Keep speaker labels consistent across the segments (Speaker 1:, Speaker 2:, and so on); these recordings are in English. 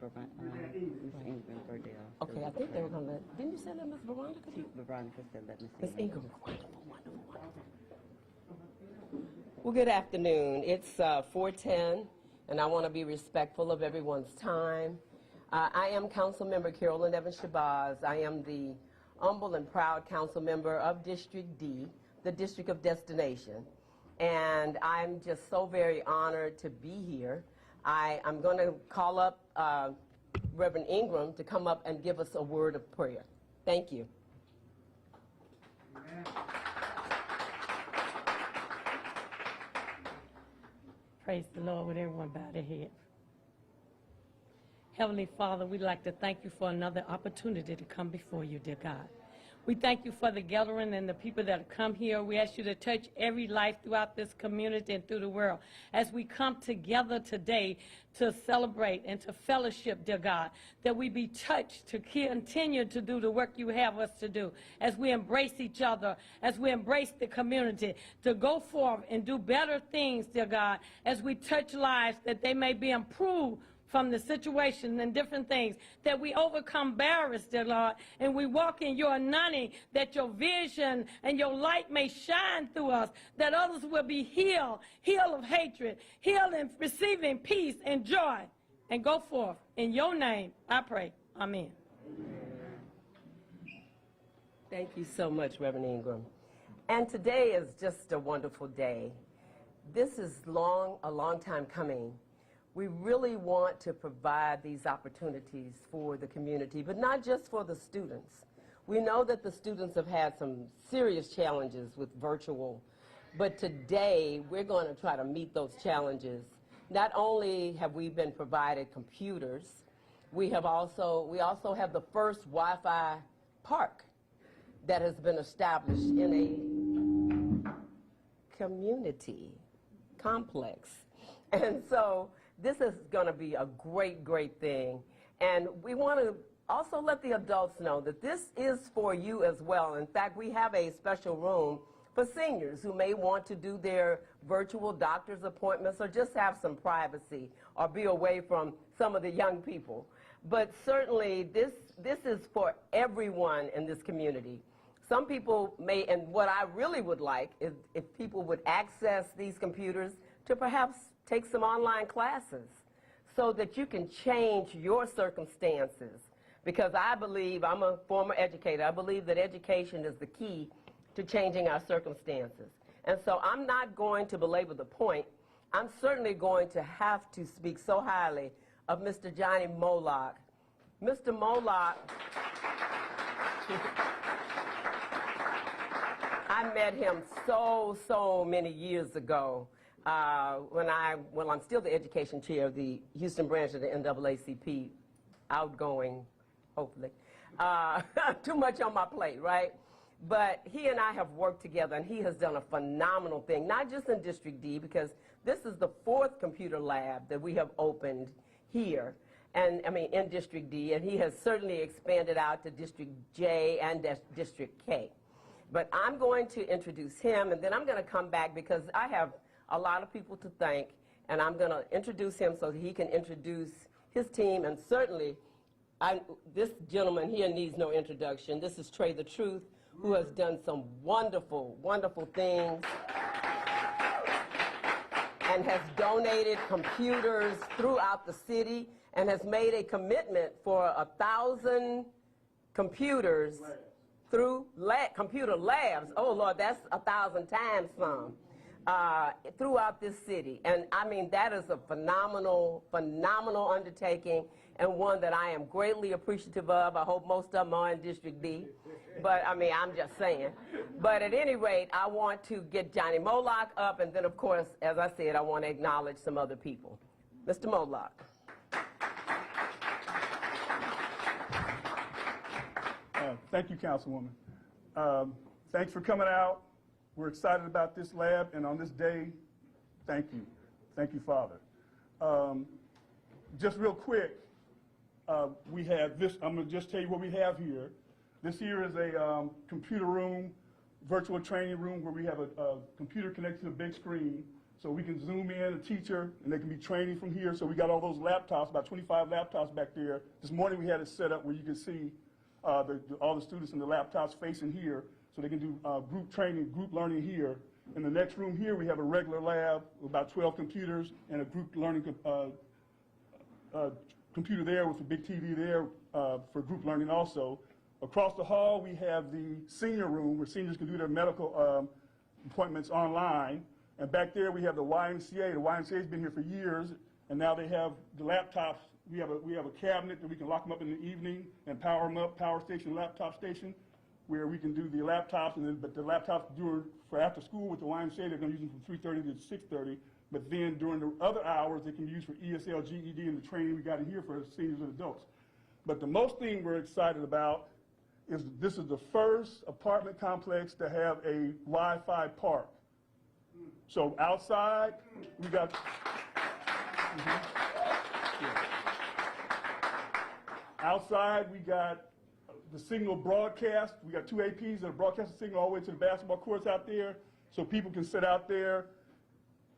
Speaker 1: Okay, I think they were going to let, didn't you say let Ms. Veronica do?
Speaker 2: Veronica said let me see.
Speaker 1: Ms. Ingram, wonderful, wonderful, wonderful. Well, good afternoon. It's 4:10, and I want to be respectful of everyone's time. I am Councilmember Carolyn Evans-Shabazz. I am the humble and proud council member of District D, the District of Destination. And I'm just so very honored to be here. I'm going to call up Reverend Ingram to come up and give us a word of prayer. Thank you.
Speaker 3: Amen.
Speaker 4: Praise the Lord. With everyone bow their head. Heavenly Father, we'd like to thank you for another opportunity to come before you, dear God. We thank you for the gathering and the people that have come here. We ask you to touch every life throughout this community and through the world. As we come together today to celebrate and to fellowship, dear God, that we be touched to continue to do the work you have us to do. As we embrace each other, as we embrace the community, to go forth and do better things, dear God, as we touch lives that they may be improved from the situation and different things, that we overcome barriers, dear Lord, and we walk in your anointing, that your vision and your light may shine through us, that others will be healed of hatred, healed in receiving peace and joy, and go forth. In your name, I pray. Amen.
Speaker 1: Thank you so much, Reverend Ingram. And today is just a wonderful day. This is a long time coming. We really want to provide these opportunities for the community, but not just for the students. We know that the students have had some serious challenges with virtual, but today we're going to try to meet those challenges. Not only have we been provided computers, we also have the first Wi-Fi park that has been established in a community complex. And so this is going to be a great, great thing. And we want to also let the adults know that this is for you as well. In fact, we have a special room for seniors who may want to do their virtual doctor's appointments or just have some privacy or be away from some of the young people. But certainly this is for everyone in this community. Some people may, and what I really would like is if people would access these computers to perhaps take some online classes so that you can change your circumstances. Because I believe, I'm a former educator, I believe that education is the key to changing our circumstances. And so I'm not going to belabor the point. I'm certainly going to have to speak so highly of Mr. Johnny Moloch. Mr. Moloch, I met him so many years ago. I'm still the education chair of the Houston branch of the NAACP, outgoing, hopefully. Too much on my plate, right? But he and I have worked together, and he has done a phenomenal thing, not just in District D, because this is the 4th computer lab that we have opened here, and I mean in District D, and he has certainly expanded out to District J and District K. But I'm going to introduce him, and then I'm going to come back because I have a lot of people to thank, and I'm going to introduce him so that he can introduce his team. And certainly, this gentleman here needs no introduction. This is Trey the Truth, who has done some wonderful, wonderful things and has donated computers throughout the city and has made a commitment for 1,000 computers through computer labs. Oh, Lord, that's 1,000 times some. Throughout this city. And I mean, that is a phenomenal undertaking, and one that I am greatly appreciative of. I hope most of them are in District D, but I mean, I'm just saying. But at any rate, I want to get Johnny Moloch up, and then of course, as I said, I want to acknowledge some other people. Mr. Moloch.
Speaker 3: Thank you, Councilwoman. Thanks for coming out. We're excited about this lab, and on this day, thank you. Thank you, Father. Just real quick, we have this. I'm going to just tell you what we have here. This here is a computer room, virtual training room, where we have a computer connected to a big screen So we can zoom in a teacher, and they can be training from here. So we got all those laptops, about 25 laptops back there. This morning we had it set up where you can see all the students in the laptops facing here, so they can do group training, group learning here. In the next room here, we have a regular lab with about 12 computers and a group learning computer there with a big TV there for group learning also. Across the hall, we have the senior room where seniors can do their medical appointments online. And back there, we have the YMCA. The YMCA has been here for years, and now they have the laptops. We have a cabinet that we can lock them up in the evening and power them up, power station, laptop station, where we can do the laptops, but the laptops for after school with the YMCA, they're going to use them from 3:30 to 6:30. But then during the other hours, they can be used for ESL, GED, and the training we got in here for seniors and adults. But the most thing we're excited about is this is the first apartment complex to have a Wi-Fi park. So outside, we got, outside we got the signal broadcast. We got two APs that are broadcasting signal all the way to the basketball courts out there, so people can sit out there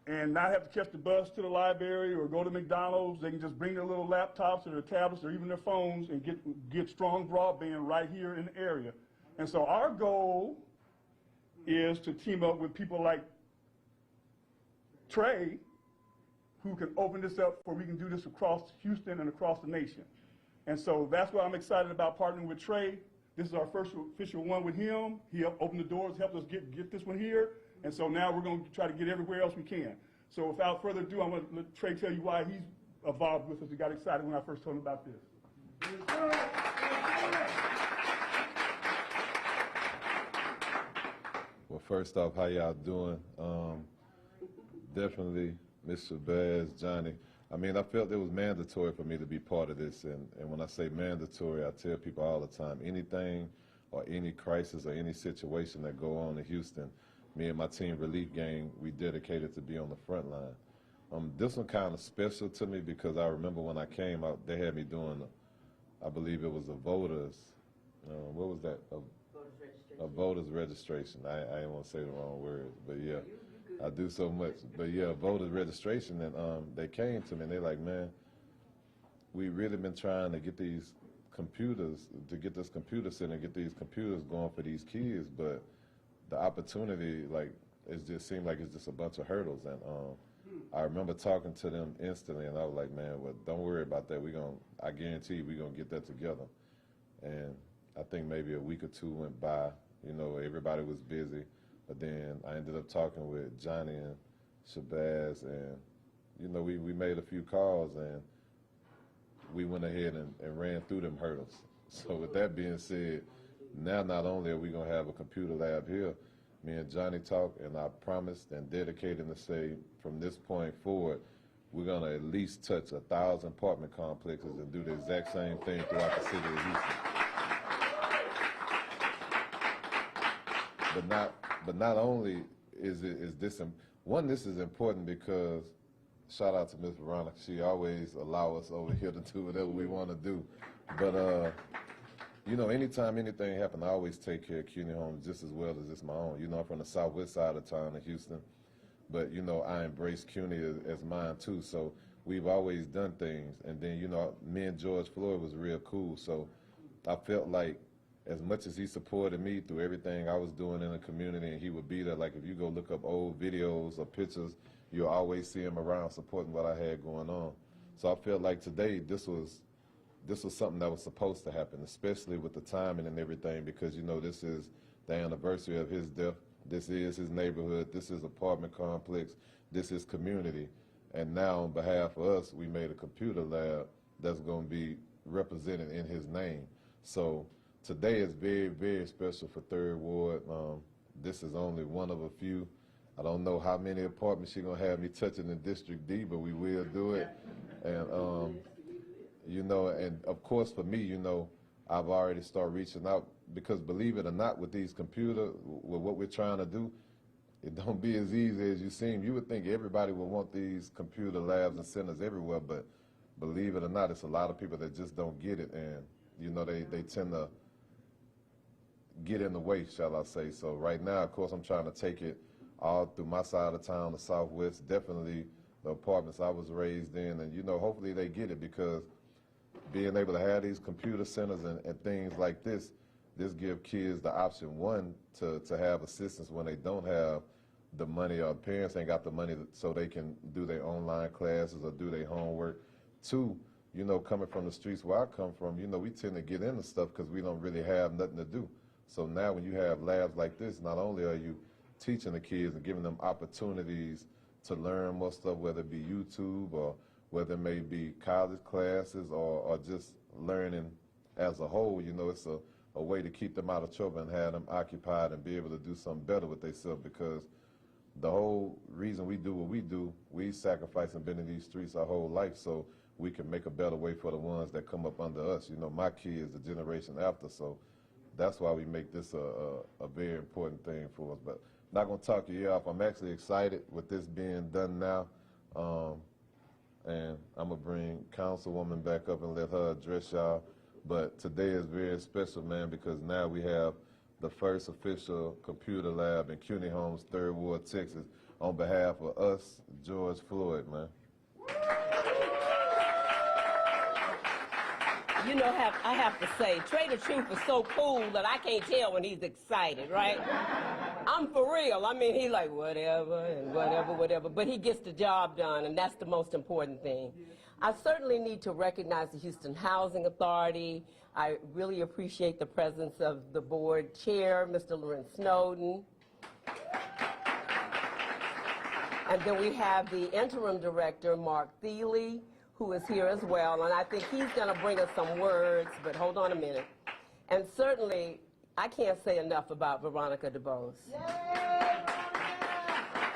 Speaker 3: and not have to catch the bus to the library or go to McDonald's. They can just bring their little laptops or their tablets or even their phones and get strong broadband right here in the area. And so our goal is to team up with people like Trey, who can open this up where we can do this across Houston and across the nation. And so that's why I'm excited about partnering with Trey. This is our first official one with him. He helped open the doors, helped us get this one here. And so now we're going to try to get everywhere else we can. So without further ado, I'm going to let Trey tell you why he's involved with us. He got excited when I first told him about this.
Speaker 2: Well, first off, how y'all doing? Definitely, Ms. Shabazz, Johnny. I mean, I felt it was mandatory for me to be part of this. And when I say mandatory, I tell people all the time, anything or any crisis or any situation that go on in Houston, me and my team relief gang, we dedicated to be on the front line. This one kind of special to me because I remember when I came out, they had me doing, I believe it was a voters, what was that? A voters registration. I didn't want to say the wrong word, but yeah, I do so much. But yeah, voters registration, and they came to me and they're like, man, we really been trying to get these computers, to get this computer center, get these computers going for these kids, but the opportunity, like, it just seemed like it's just a bunch of hurdles. And I remember talking to them instantly, and I was like, man, well, don't worry about that. I guarantee you we're going to get that together. And I think maybe a week or two went by. You know, everybody was busy. But then I ended up talking with Johnny and Shabazz, and, you know, we made a few calls, and we went ahead and ran through them hurdles. So with that being said, now not only are we going to have a computer lab here, me and Johnny talked, and I promised and dedicated to say from this point forward, we're going to at least touch 1,000 apartment complexes and do the exact same thing throughout the city of Houston. But not only is this important because, shout out to Ms. Veronica, she always allow us over here to do whatever we want to do. But you know, anytime anything happens, I always take care of Cuney homes just as well as it's my own. You know, I'm from the southwest side of town in Houston, but, you know, I embrace Cuney as mine too. So we've always done things. And then, you know, me and George Floyd was real cool. So I felt like as much as he supported me through everything I was doing in the community, and he would be there, like if you go look up old videos or pictures, you'll always see him around supporting what I had going on. So I felt like today this was something that was supposed to happen, especially with the timing and everything, because, you know, this is the anniversary of his death. This is his neighborhood. This is apartment complex. This is community. And now on behalf of us, we made a computer lab that's going to be represented in his name. So today is very, very special for Third Ward. This is only one of a few. I don't know how many apartments she's going to have me touching in District D, but we will do it. And you know, and of course for me, you know, I've already started reaching out because, believe it or not, with these computers, with what we're trying to do, it don't be as easy as you seem. You would think everybody would want these computer labs and centers everywhere, but believe it or not, it's a lot of people that just don't get it, and, you know, they tend to get in the way, shall I say. So right now, of course, I'm trying to take it all through my side of town, the Southwest, definitely the apartments I was raised in. And, you know, hopefully they get it, because being able to have these computer centers and things like this give kids the option, one, to have assistance when they don't have the money, or parents ain't got the money so they can do their online classes or do their homework. Two, you know, coming from the streets where I come from, you know, we tend to get into stuff because we don't really have nothing to do. So now when you have labs like this, not only are you teaching the kids and giving them opportunities to learn more stuff, whether it be YouTube or whether it may be college classes or just learning as a whole, you know, it's a way to keep them out of trouble and have them occupied and be able to do something better with themselves, because the whole reason we do what we do, we sacrifice and been in these streets our whole life so we can make a better way for the ones that come up under us. You know, my kids, the generation after, so that's why we make this a very important thing for us. But not gonna talk your ear off. I'm actually excited with this being done now. And I'm gonna bring Councilwoman back up and let her address y'all. But today is very special, man, because now we have the first official computer lab in Cuney Homes, 3rd Ward, Texas, on behalf of us, George Floyd, man.
Speaker 1: You know, I have to say, Trey the Truth is so cool that I can't tell when he's excited, right? I'm for real. I mean, he's like, whatever, and whatever, but he gets the job done, and that's the most important thing. I certainly need to recognize the Houston Housing Authority. I really appreciate the presence of the board chair, Mr. Lawrence Snowden. And then we have the interim director, Mark Thiele, who is here as well, and I think he's going to bring us some words, but hold on a minute. And certainly, I can't say enough about Veronica DuBose.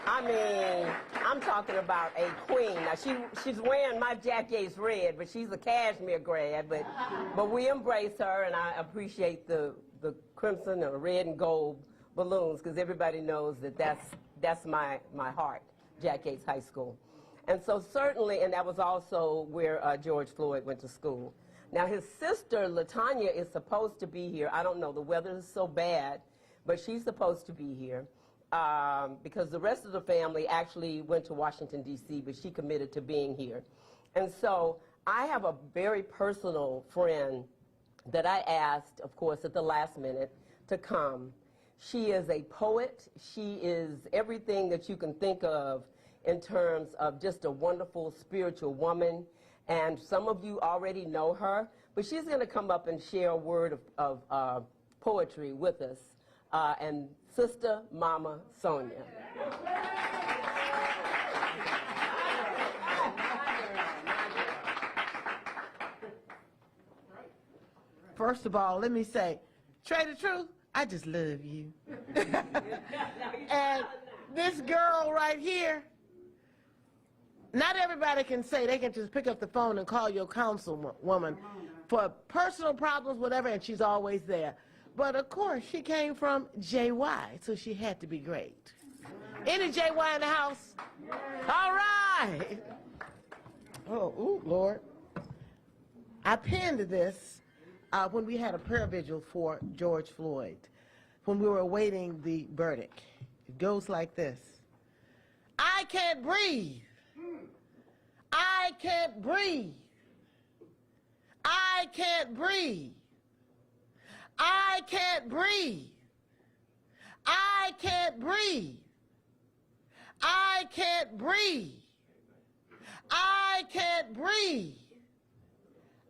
Speaker 1: I mean, I'm talking about a queen. Now, she's wearing my Jack Yates red, but she's a Cashmere grad, but we embrace her, and I appreciate the crimson and red and gold balloons, because everybody knows that that's my heart, Jack Yates High School. And so certainly, and that was also where George Floyd went to school. Now, his sister, LaTanya, is supposed to be here. I don't know, the weather is so bad, but she's supposed to be here because the rest of the family actually went to Washington, D.C., but she committed to being here. And so I have a very personal friend that I asked, of course, at the last minute to come. She is a poet. She is everything that you can think of in terms of just a wonderful spiritual woman. And some of you already know her, but she's going to come up and share a word of poetry with us. And Sister Mama Sonia.
Speaker 5: First of all, let me say, Trey the Truth, I just love you. And this girl right here, not everybody can say they can just pick up the phone and call your councilwoman for personal problems, whatever, and she's always there. But of course, she came from JY, so she had to be great. Any JY in the house? All right. Oh, ooh, Lord. I penned this when we had a prayer vigil for George Floyd, when we were awaiting the verdict. It goes like this. I can't breathe. I can't breathe. I can't breathe. I can't breathe. I can't breathe. I can't breathe. I can't breathe.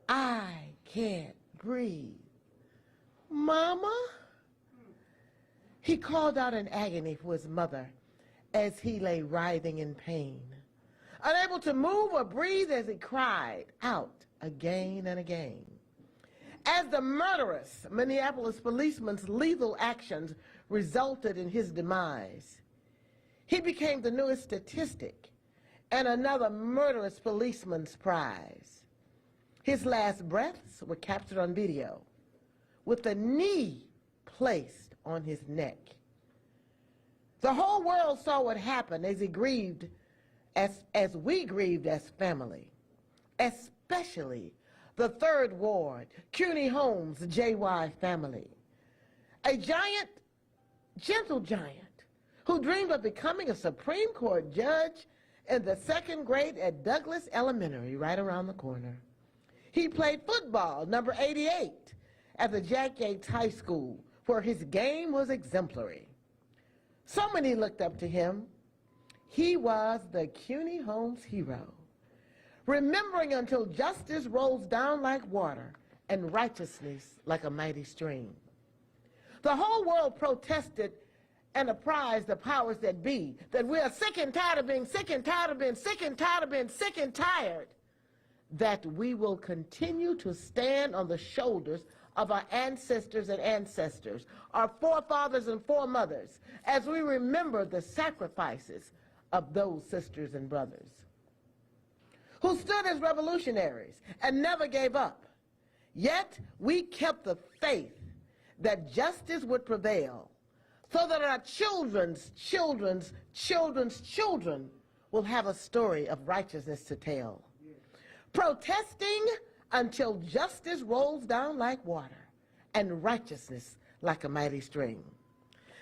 Speaker 5: I can't breathe. Mama? He called out in agony for his mother as he lay writhing in pain, unable to move or breathe as he cried out again and again. As the murderous Minneapolis policeman's lethal actions resulted in his demise, he became the newest statistic and another murderous policeman's prize. His last breaths were captured on video with a knee placed on his neck. The whole world saw what happened as he grieved, as we grieved as family, especially the 3rd Ward, Cuney Homes, JY family. A giant, gentle giant, who dreamed of becoming a Supreme Court judge in the second grade at Douglas Elementary, right around the corner. He played football, number 88, at the Jack Yates High School, where his game was exemplary. So many looked up to him. He was the Cuney Homes hero, remembering until justice rolls down like water and righteousness like a mighty stream. The whole world protested and apprised the powers that be that we are sick and tired of being sick and tired of being sick and tired of being sick and tired, that we will continue to stand on the shoulders of our ancestors and ancestors, our forefathers and foremothers, as we remember the sacrifices of those sisters and brothers who stood as revolutionaries and never gave up. Yet we kept the faith that justice would prevail, so that our children's children's children's children will have a story of righteousness to tell. Protesting until justice rolls down like water and righteousness like a mighty stream.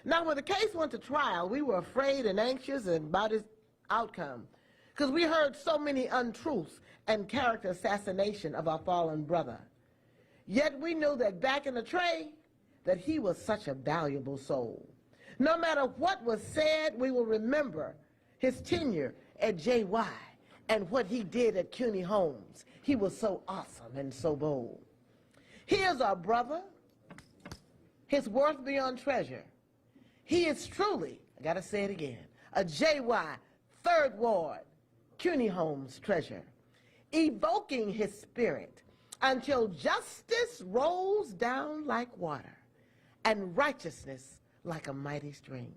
Speaker 5: Now, when the case went to trial, we were afraid and anxious about its outcome, because we heard so many untruths and character assassination of our fallen brother. Yet we knew that back in the tray, that he was such a valuable soul. No matter what was said, we will remember his tenure at JY and what he did at Cuney Homes. He was so awesome and so bold. He is our brother, his worth beyond treasure. He is truly, I gotta say it again, a JY 3rd Ward Cuney Homes treasure, evoking his spirit until justice rolls down like water and righteousness like a mighty stream.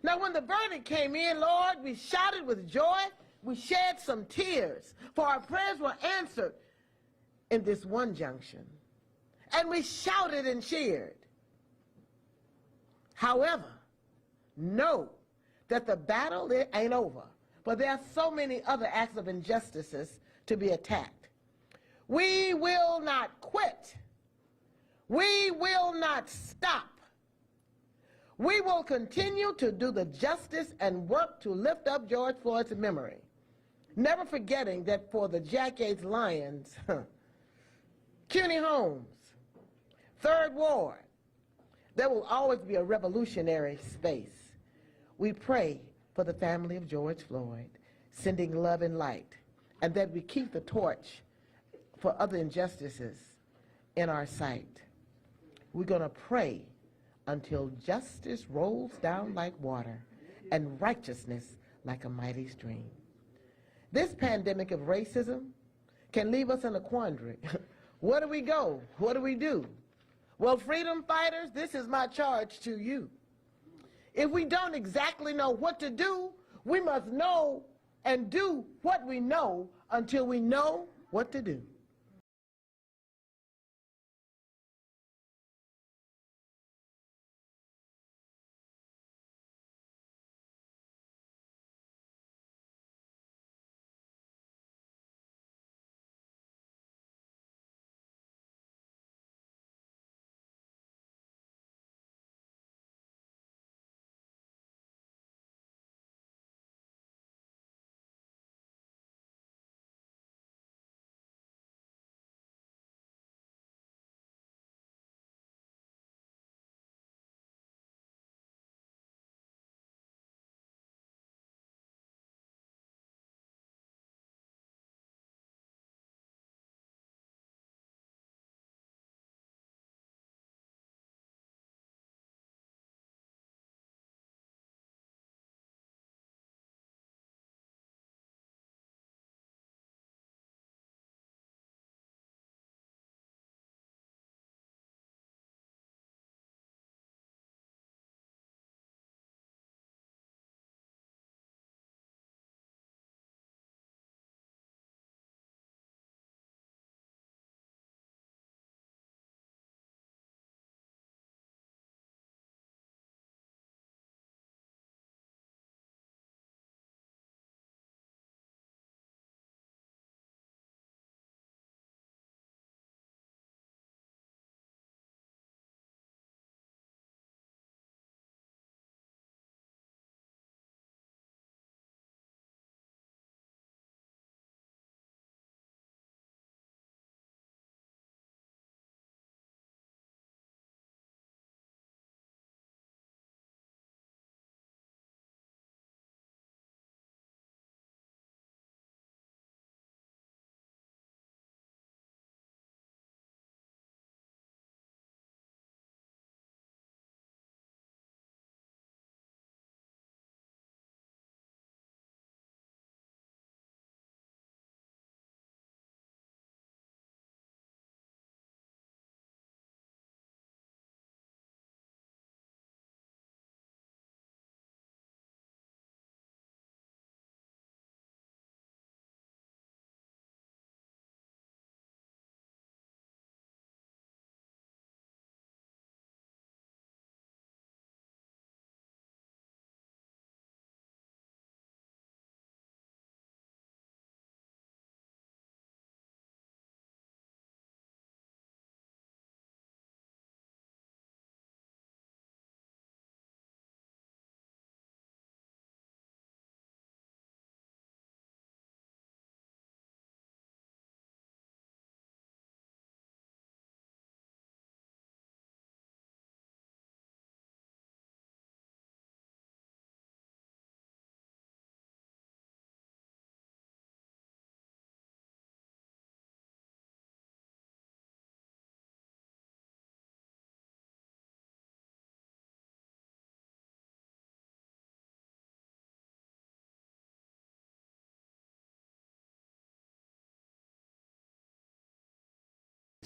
Speaker 5: Now, when the verdict came in, Lord, we shouted with joy, we shed some tears, for our prayers were answered in this one junction. And we shouted and cheered. However, know that the battle ain't over, but there are so many other acts of injustices to be attacked. We will not quit. We will not stop. We will continue to do the justice and work to lift up George Floyd's memory, never forgetting that for the Jack Yates Lions, Cuney Homes, 3rd Ward, there will always be a revolutionary space. We pray for the family of George Floyd, sending love and light, and that we keep the torch for other injustices in our sight. We're going to pray until justice rolls down like water and righteousness like a mighty stream. This pandemic of racism can leave us in a quandary. Where do we go? What do we do? Well, freedom fighters, this is my charge to you. If we don't exactly know what to do, we must know and do what we know until we know what to do.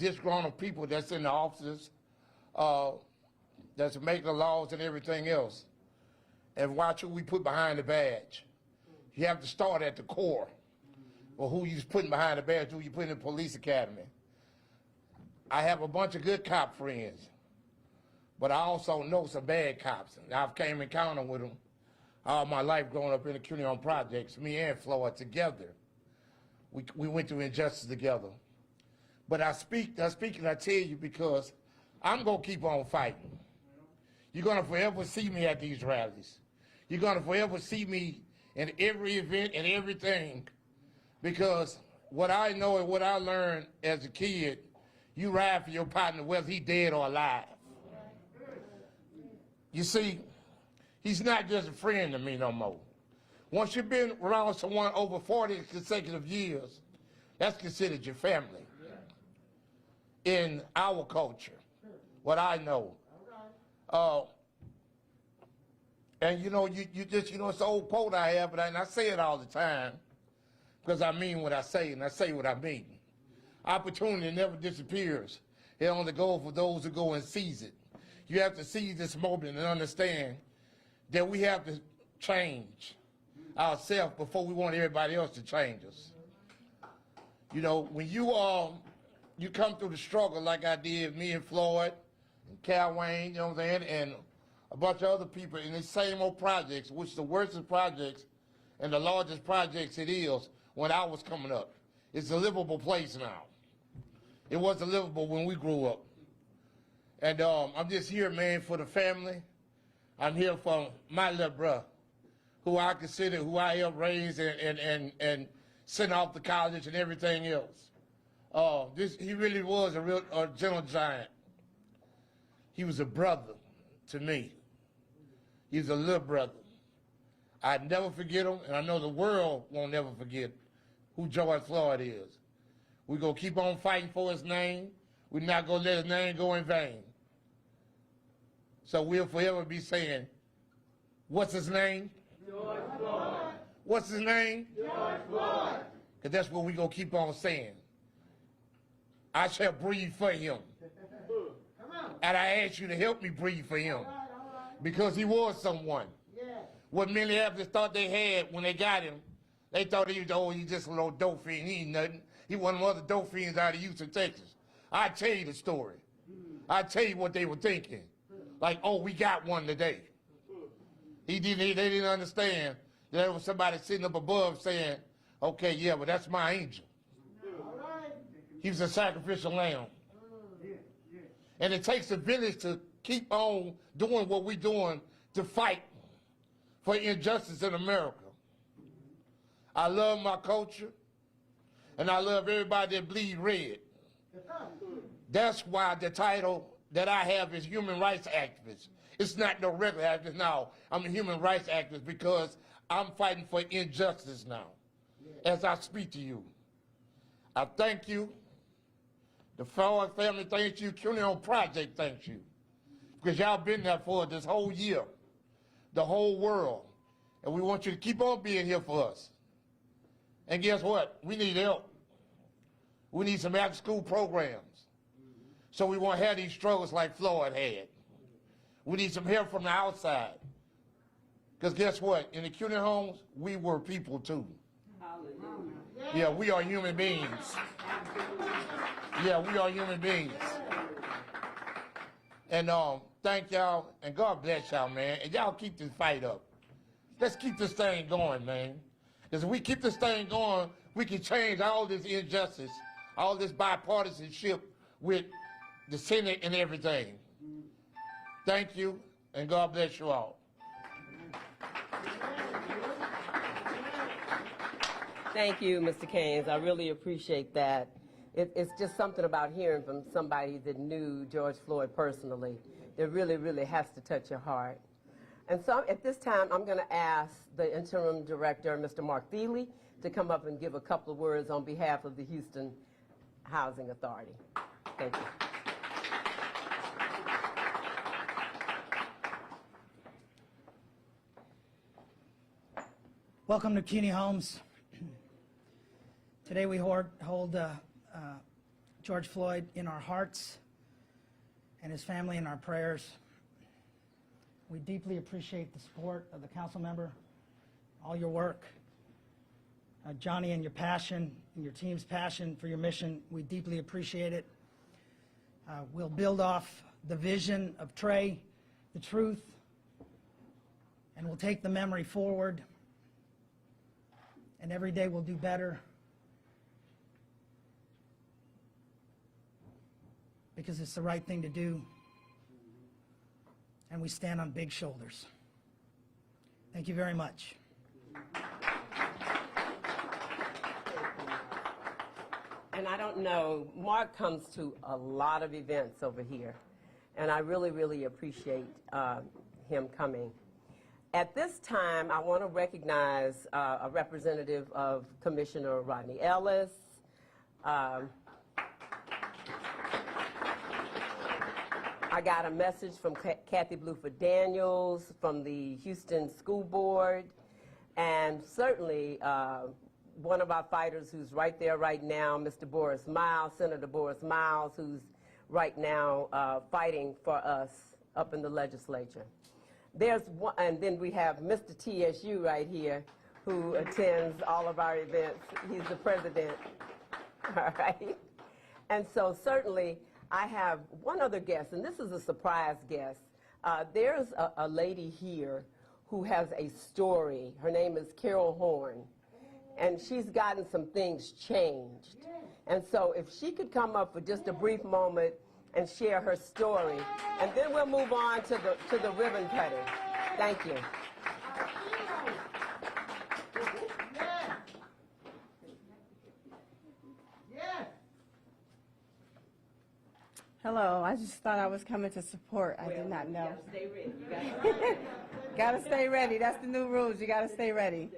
Speaker 6: disgruntled people that's in the offices, that's making the laws and everything else, and watch who we put behind the badge. You have to start at the core, or who you putting behind the badge, who you put in the police academy. I have a bunch of good cop friends, but I also know some bad cops. I've came in encounter with them all my life growing up in the Cuney on projects, me and Floyd together. We went through injustice together. But I speak and I tell you because I'm gonna keep on fighting. You're gonna forever see me at these rallies. You're gonna forever see me in every event and everything, because what I know and what I learned as a kid, you ride for your partner whether he dead or alive. You see, he's not just a friend to me no more. Once you've been around someone over 40 consecutive years, that's considered your family. In our culture, what I know. And you know, you just, you know, it's an old quote I have, and I say it all the time, because I mean what I say, and I say what I mean. Opportunity never disappears. It only goes for those who go and seize it. You have to seize this moment and understand that we have to change ourselves before we want everybody else to change us. You know, when you come through the struggle like I did, me and Floyd and Cal Wayne, you know what I'm saying, and a bunch of other people in these same old projects, which the worst of projects and the largest projects it is when I was coming up. It's a livable place now. It wasn't livable when we grew up. And I'm just here, man, for the family. I'm here for my little brother, who I consider, who I helped raise and send off to college and everything else. He really was a gentle giant. He was a brother to me. He was a little brother. I'd never forget him, and I know the world won't never forget who George Floyd is. We're going to keep on fighting for his name. We're not going to let his name go in vain. So we'll forever be saying, what's his name?
Speaker 1: George Floyd.
Speaker 6: What's his name?
Speaker 1: George Floyd.
Speaker 6: Because that's what we're going to keep on saying. I shall breathe for him. And I ask you to help me breathe for him. Because he was someone. What Minneapolis thought they had when they got him, they thought he was, he's just a little dope fiend. He ain't nothing. He one of the other dope fiends out of Houston, Texas. I tell you the story. I tell you what they were thinking. Like, oh, we got one today. They didn't understand that there was somebody sitting up above saying, okay, yeah, but that's my angel. He was a sacrificial lamb. And it takes a village to keep on doing what we're doing to fight for injustice in America. I love my culture, and I love everybody that bleed red. That's why the title that I have is human rights activist. It's not no regular activist now. I'm a human rights activist because I'm fighting for injustice now as I speak to you. I thank you. The Floyd family thanks you. Cuney on Project thanks you. Because y'all been there for this whole year, the whole world. And we want you to keep on being here for us. And guess what? We need help. We need some after-school programs. So we won't have these struggles like Floyd had. We need some help from the outside. Because guess what? In the Cuney homes, we were people too. Hallelujah. Yeah, we are human beings. Yeah, we are human beings. And thank y'all, and God bless y'all, man. And y'all keep this fight up. Let's keep this thing going, man. Because if we keep this thing going, we can change all this injustice, all this bipartisanship with the Senate and everything. Thank you, and God bless you all.
Speaker 1: Thank you, Mr. Keynes. I really appreciate that. It's just something about hearing from somebody that knew George Floyd personally that really, really has to touch your heart. And so at this time, I'm going to ask the interim director, Mr. Mark Thiele, to come up and give a couple of words on behalf of the Houston Housing Authority. Thank you.
Speaker 7: Welcome to Cuney Homes. Today we hold George Floyd in our hearts and his family in our prayers. We deeply appreciate the support of the council member, all your work. Johnny, and your passion and your team's passion for your mission, we deeply appreciate it. We'll build off the vision of Trey, the Truth, and we'll take the memory forward, and every day we'll do better, because it's the right thing to do, and we stand on big shoulders. Thank you very much.
Speaker 1: And I don't know, Mark comes to a lot of events over here, and I really, really appreciate him coming. At this time, I want to recognize a representative of Commissioner Rodney Ellis. I got a message from Kathy Bluford Daniels from the Houston School Board, and certainly one of our fighters who's right there right now, Mr. Boris Miles, Senator Boris Miles, who's right now fighting for us up in the legislature. There's one, and then we have Mr. TSU right here, who attends all of our events. He's the president, all right? And so certainly I have one other guest, and this is a surprise guest. There's a lady here who has a story. Her name is Carrie O'Horn, and she's gotten some things changed. And so if she could come up for just a brief moment and share her story, and then we'll move on to the ribbon cutting. Thank you.
Speaker 8: Hello, I just thought I was coming to support. I did not know.
Speaker 1: You gotta stay ready. You
Speaker 8: Gotta stay ready. That's the new rules. You gotta stay ready.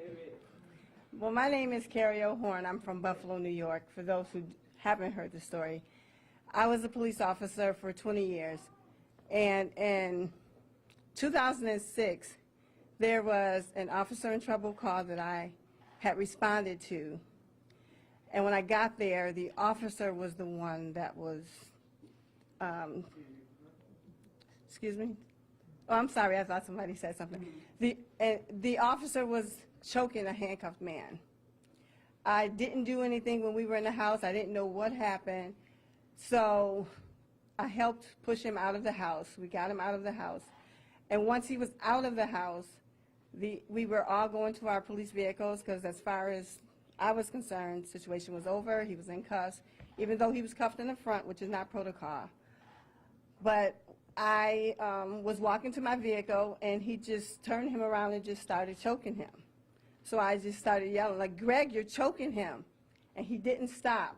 Speaker 8: Well, my name is Carrie O'Horn. I'm from Buffalo, New York, for those who haven't heard the story. I was a police officer for 20 years, and in 2006, there was an officer in trouble call that I had responded to, and when I got there, the officer was the one that was, excuse me? Oh, I'm sorry, I thought somebody said something. The officer was choking a handcuffed man. I didn't do anything when we were in the house. I didn't know what happened. So I helped push him out of the house. We got him out of the house. And once he was out of the house, we were all going to our police vehicles, because as far as I was concerned, the situation was over. He was in cuffs, even though he was cuffed in the front, which is not protocol. But I was walking to my vehicle, and he just turned him around and just started choking him. So I just started yelling, like, "Greg, you're choking him." And he didn't stop.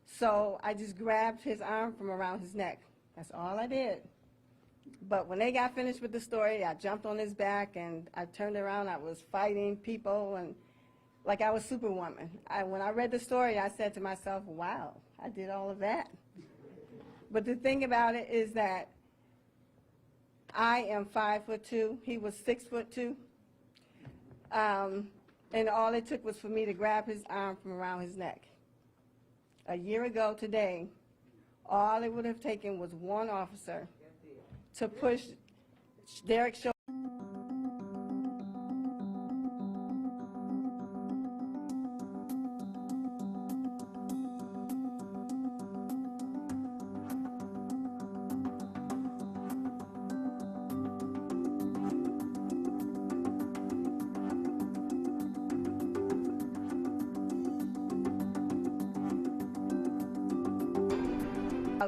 Speaker 8: So I just grabbed his arm from around his neck. That's all I did. But when they got finished with the story, I jumped on his back, and I turned around. I was fighting people, and like I was Superwoman. When I read the story, I said to myself, wow, I did all of that. But the thing about it is that I am 5'2". He was 6'2". And all it took was for me to grab his arm from around his neck. A year ago today, all it would have taken was one officer to push Derek Chauvin.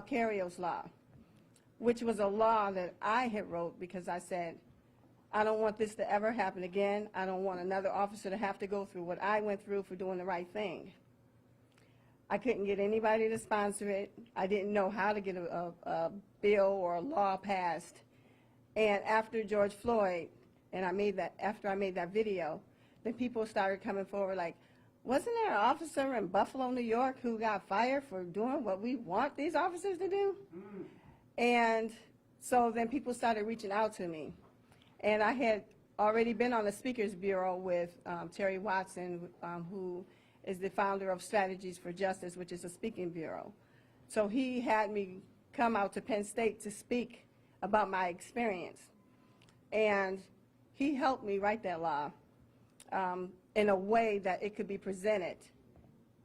Speaker 8: Carrio's law, which was a law that I had wrote because I said, I don't want this to ever happen again. I don't want another officer to have to go through what I went through for doing the right thing. I couldn't get anybody to sponsor it. I didn't know how to get a bill or a law passed. And after George Floyd, and after I made that video, then people started coming forward like, wasn't there an officer in Buffalo, New York who got fired for doing what we want these officers to do? And so then people started reaching out to me. And I had already been on the Speakers Bureau with Terry Watson, who is the founder of Strategies for Justice, which is a speaking bureau. So he had me come out to Penn State to speak about my experience. And he helped me write that law in a way that it could be presented.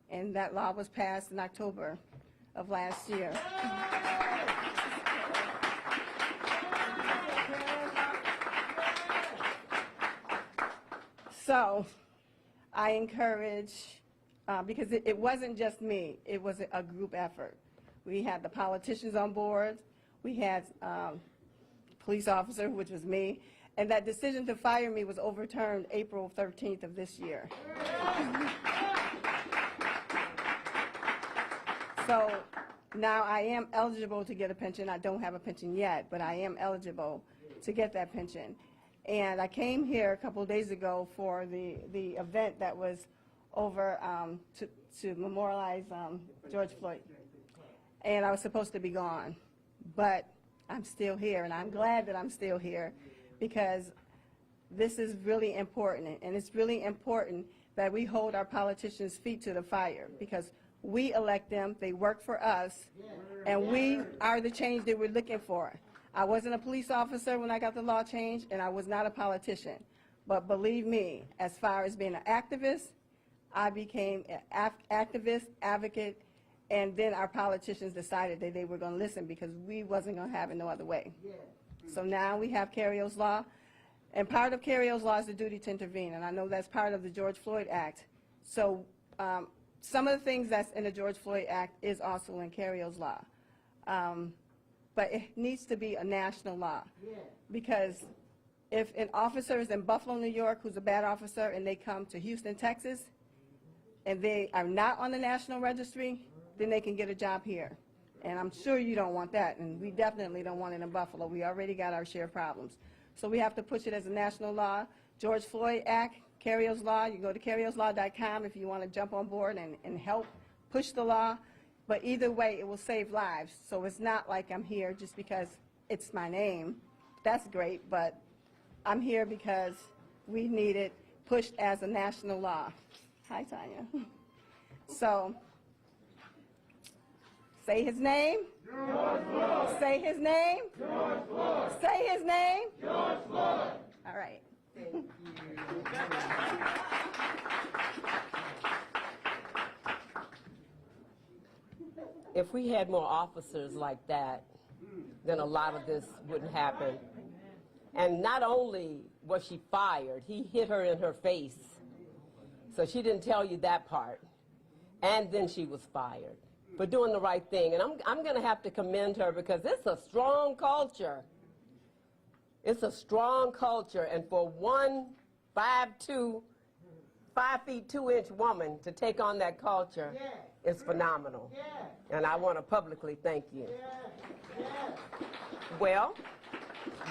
Speaker 8: And that law was passed in October of last year. So I encourage, because it wasn't just me, it was a group effort. We had the politicians on board, we had police officer, which was me, and that decision to fire me was overturned April 13th of this year. So now I am eligible to get a pension. I don't have a pension yet, but I am eligible to get that pension. And I came here a couple of days ago for the event that was over to memorialize George Floyd. And I was supposed to be gone, but I'm still here, and I'm glad that I'm still here because this is really important, and it's really important that we hold our politicians' feet to the fire because we elect them, they work for us, and we are the change that we're looking for. I wasn't a police officer when I got the law changed, and I was not a politician. But believe me, as far as being an activist, I became an activist, advocate, and then our politicians decided that they were going to listen because we wasn't going to have it no other way. So now we have Carrie O''s law, and part of Carrie O''s law is the duty to intervene, and I know that's part of the George Floyd Act. So some of the things that's in the George Floyd Act is also in Carrie O''s law. But it needs to be a national law because if an officer is in Buffalo, New York, who's a bad officer, and they come to Houston, Texas, and they are not on the national registry, then they can get a job here. And I'm sure you don't want that, and we definitely don't want it in Buffalo. We already got our share of problems. So we have to push it as a national law. George Floyd Act, Carrie O''s law, you go to carrieoslaw.com if you want to jump on board and help push the law. But either way, it will save lives. So it's not like I'm here just because it's my name. That's great, but I'm here because we need it pushed as a national law. Hi, Tanya. So, say his name. George Floyd. Say his name. George Floyd. Say his name. George Floyd. All right. Thank you.
Speaker 1: If we had more officers like that, then a lot of this wouldn't happen. And not only was she fired, he hit her in her face. So she didn't tell you that part. And then she was fired for doing the right thing. And I'm going to have to commend her because it's a strong culture. It's a strong culture. And for one 5'2", 5 feet 2 inch woman to take on that culture is phenomenal. And I want to publicly thank you. Well,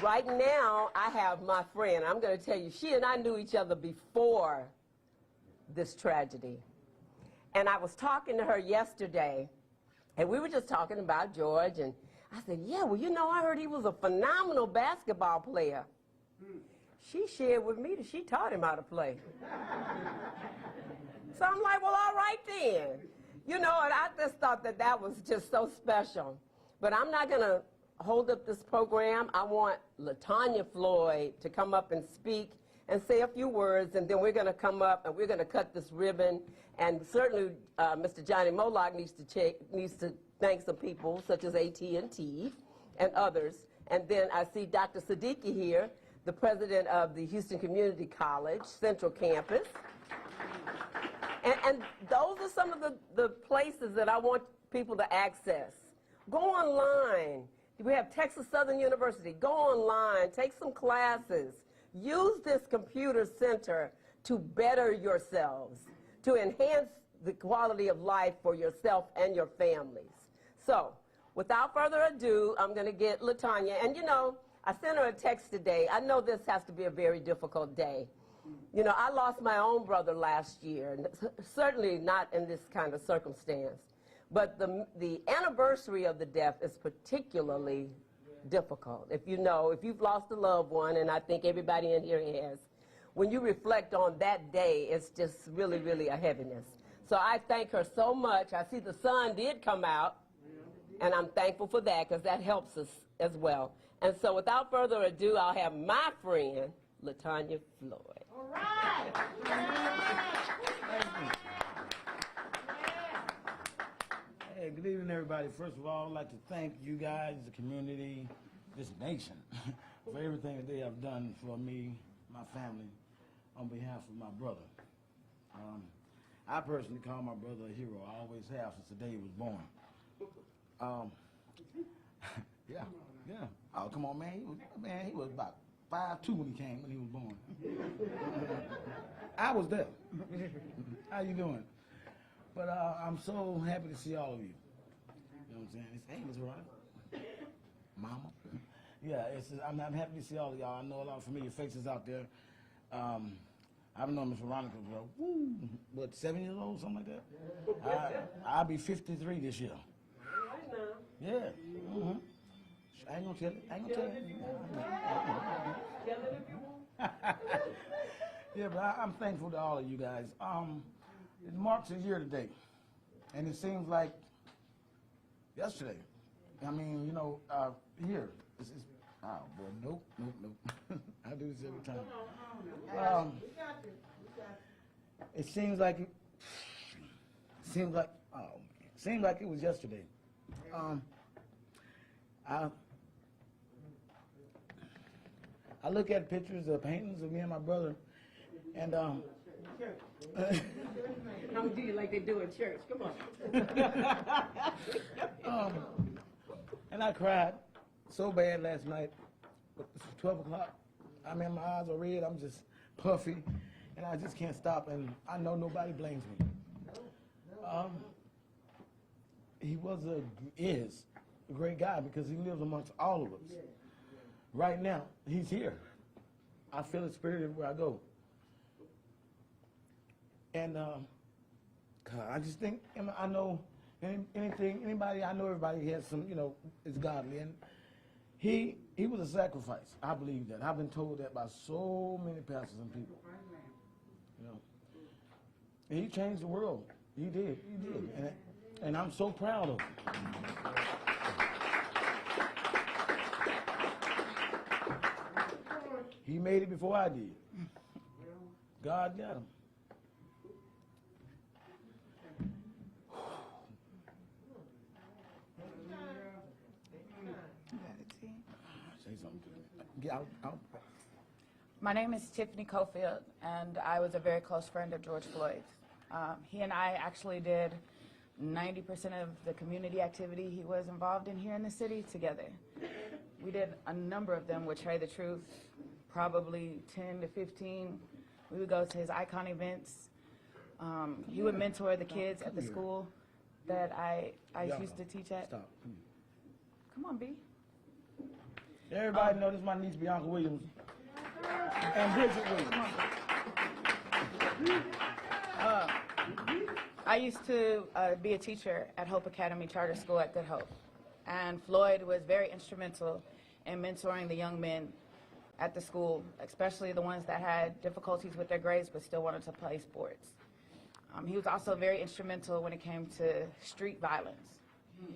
Speaker 1: right now I have my friend. I'm going to tell you, she and I knew each other before this tragedy. And I was talking to her yesterday, and we were just talking about George, and I said, yeah, well, you know, I heard he was a phenomenal basketball player. She shared with me that she taught him how to play. So I'm like, well, all right then. You know, and I just thought that that was just so special. But I'm not going to hold up this program. I want LaTanya Floyd to come up and speak and say a few words, and then we're going to come up and we're going to cut this ribbon. And certainly Mr. Johnny Moloch needs to thank some people, such as AT&T and others. And then I see Dr. Siddiqui here, the president of the Houston Community College Central Campus. And those are some of the places that I want people to access. Go online. We have Texas Southern University. Go online. Take some classes. Use this computer center to better yourselves, to enhance the quality of life for yourself and your families. So, without further ado, I'm going to get LaTanya. And you know, I sent her a text today. I know this has to be a very difficult day. You know, I lost my own brother last year, and certainly not in this kind of circumstance. But the anniversary of the death is particularly difficult. If you know, if you've lost a loved one, and I think everybody in here has, when you reflect on that day, it's just really, really a heaviness. So I thank her so much. I see the sun did come out. And I'm thankful for that because that helps us as well. And so without further ado, I'll have my friend, LaTanya Floyd.
Speaker 5: All right.
Speaker 9: Hey, good evening, everybody. First of all, I'd like to thank you guys, the community, this nation, for everything that they have done for me, my family, on behalf of my brother. I personally call my brother a hero. I always have since the day he was born. Yeah. Oh, come on, man. He was about 5'2" when he he was born. I was there. How you doing? But I'm so happy to see all of you. You know what I'm saying? It's Amos, right? Mama. Yeah, I'm happy to see all of y'all. I know a lot of familiar faces out there. I've known Miss Veronica for, 7 years old, something like that? I'll be 53 this year. Yeah. Mm-hmm. I ain't gonna tell it. Tell it if you want. Yeah, but I'm thankful to all of you guys. It marks a year today, and it seems like yesterday. I mean, here. Oh, boy, nope. I do this every time. It seems like it was yesterday. I look at pictures of paintings of me and my brother, and
Speaker 1: How do you like they do in church? Come on.
Speaker 9: And I cried so bad last night. It was 12 o'clock. I mean, my eyes are red. I'm just puffy, and I just can't stop. And I know nobody blames me. He is a great guy because he lives amongst all of us. Right now, he's here. I feel his spirit everywhere I go. And I just think, I know anybody, I know everybody has some, is godly. And he was a sacrifice. I believe that. I've been told that by so many pastors and people. And he changed the world. He did. And I'm so proud of him. He made it before I did. God got him. Say something to me. Yeah,
Speaker 10: My name is Tiffany Cofield, and I was a very close friend of George Floyd. He and I actually did 90% of the community activity he was involved in here in the city together. We did a number of them with Trey the Truth, probably 10 to 15. We would go to his icon events. He would mentor the kids at the school that I used to teach at.
Speaker 9: Stop.
Speaker 10: Come on, B.
Speaker 9: Everybody know this is my niece Bianca Williams and Bridget Williams.
Speaker 10: I used to be a teacher at Hope Academy Charter School at Good Hope. And Floyd was very instrumental in mentoring the young men at the school, especially the ones that had difficulties with their grades but still wanted to play sports. He was also very instrumental when it came to street violence.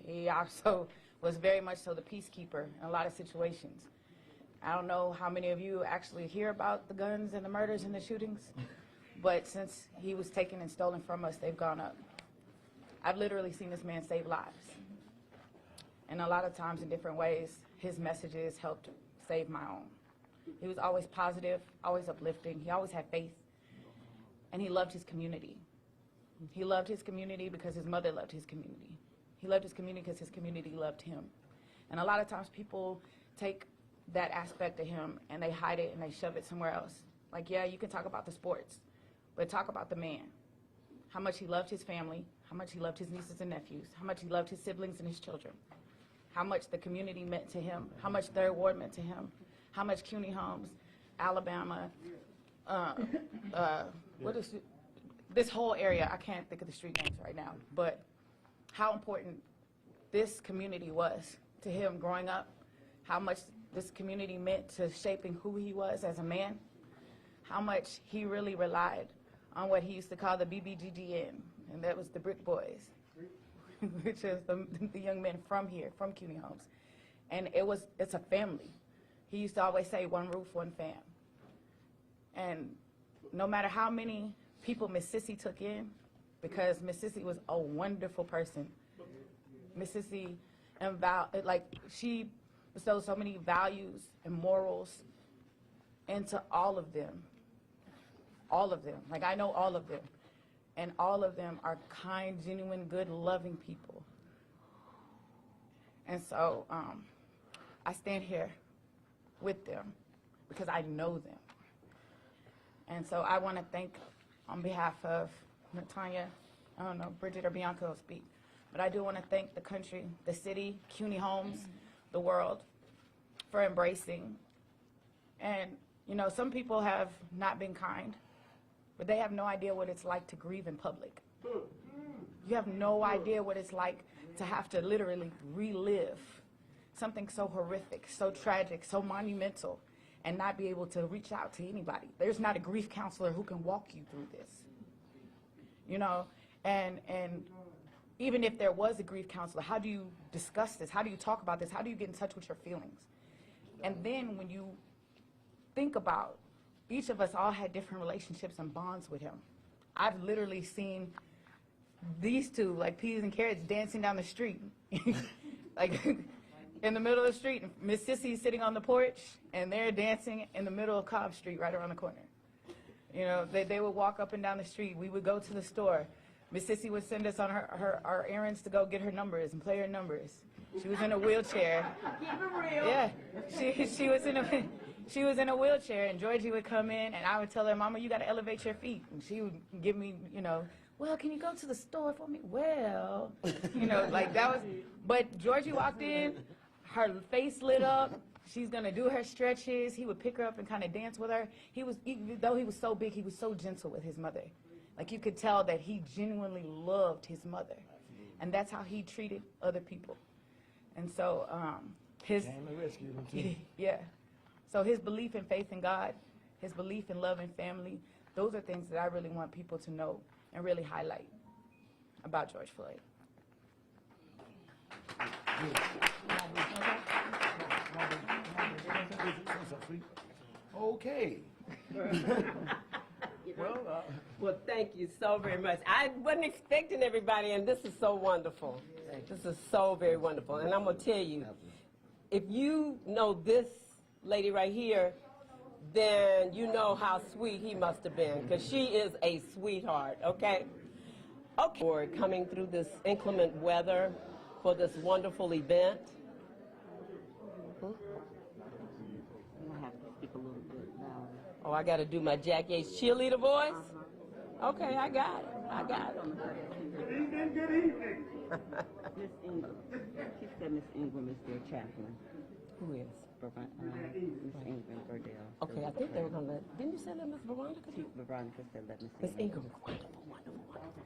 Speaker 10: He also was very much so the peacekeeper in a lot of situations. I don't know how many of you actually hear about the guns and the murders and the shootings, but since he was taken and stolen from us, they've gone up. I've literally seen this man save lives. And a lot of times in different ways, his messages helped save my own. He was always positive, always uplifting. He always had faith. And he loved his community. He loved his community because his mother loved his community. He loved his community because his community loved him. And a lot of times people take that aspect of him and they hide it and they shove it somewhere else. Like, yeah, you can talk about the sports, but talk about the man. How much he loved his family, how much he loved his nieces and nephews, how much he loved his siblings and his children, how much the community meant to him, how much Third Ward meant to him, how much Cuney Homes, Alabama, this whole area, I can't think of the street names right now, but how important this community was to him growing up, how much this community meant to shaping who he was as a man, how much he really relied on what he used to call the BBGGN, and that was the Brick Boys. which is the young men from here, from Cuney Homes. And it's a family. He used to always say, one roof, one fam. And no matter how many people Miss Sissy took in, because Miss Sissy was a wonderful person. Miss Sissy, she bestowed so many values and morals into all of them. All of them. Like, I know all of them. And all of them are kind, genuine, good, loving people. And so I stand here with them because I know them. And so I want to thank, on behalf of Natanya, I don't know, Bridget or Bianca will speak, but I do want to thank the country, the city, Cuney Homes, the world, for embracing. And, you know, some people have not been kind, but they have no idea what it's like to grieve in public. You have no idea what it's like to have to literally relive something so horrific, so tragic, so monumental, and not be able to reach out to anybody. There's not a grief counselor who can walk you through this. You know, and even if there was a grief counselor, how do you discuss this? How do you talk about this? How do you get in touch with your feelings? And then when you think about, each of us all had different relationships and bonds with him. I've literally seen these two, like peas and carrots, dancing down the street. Like, in the middle of the street, Miss Sissy's sitting on the porch, and they're dancing in the middle of Cobb Street, right around the corner. You know, they would walk up and down the street. We would go to the store. Miss Sissy would send us on our errands to go get her numbers and play her numbers. She was in a wheelchair. Keep it real. Yeah, she was in a wheelchair, and Georgie would come in, and I would tell her, Mama, you got to elevate your feet. And she would give me, you know, well, can you go to the store for me? Well, you know, like that was, but Georgie walked in, her face lit up. She's gonna do her stretches. He would pick her up and kind of dance with her. Even though he was so big, he was so gentle with his mother. Like, you could tell that he genuinely loved his mother. And that's how he treated other people. And so yeah. So his belief in faith in God, his belief in love and family, those are things that I really want people to know and really highlight about George Floyd.
Speaker 9: Okay.
Speaker 1: Well, thank you so very much. I wasn't expecting everybody, and this is so wonderful. This is so very wonderful. And I'm going to tell you, if you know this lady right here, then you know how sweet he must have been, because she is a sweetheart, okay? Okay. For coming through this inclement weather for this wonderful event. Oh, I got to do my Jack Yates cheerleader voice? Okay, I got it.
Speaker 3: Good evening.
Speaker 11: Miss Ingram. She said Miss Ingram is their chaplain.
Speaker 1: Who is?
Speaker 11: Miss Ingram Burdell.
Speaker 1: Okay, I think they were going to let, didn't you say that Miss Veronica?
Speaker 11: Veronica said let Miss
Speaker 1: Miss Ingram, wonderful, wonderful, wonderful.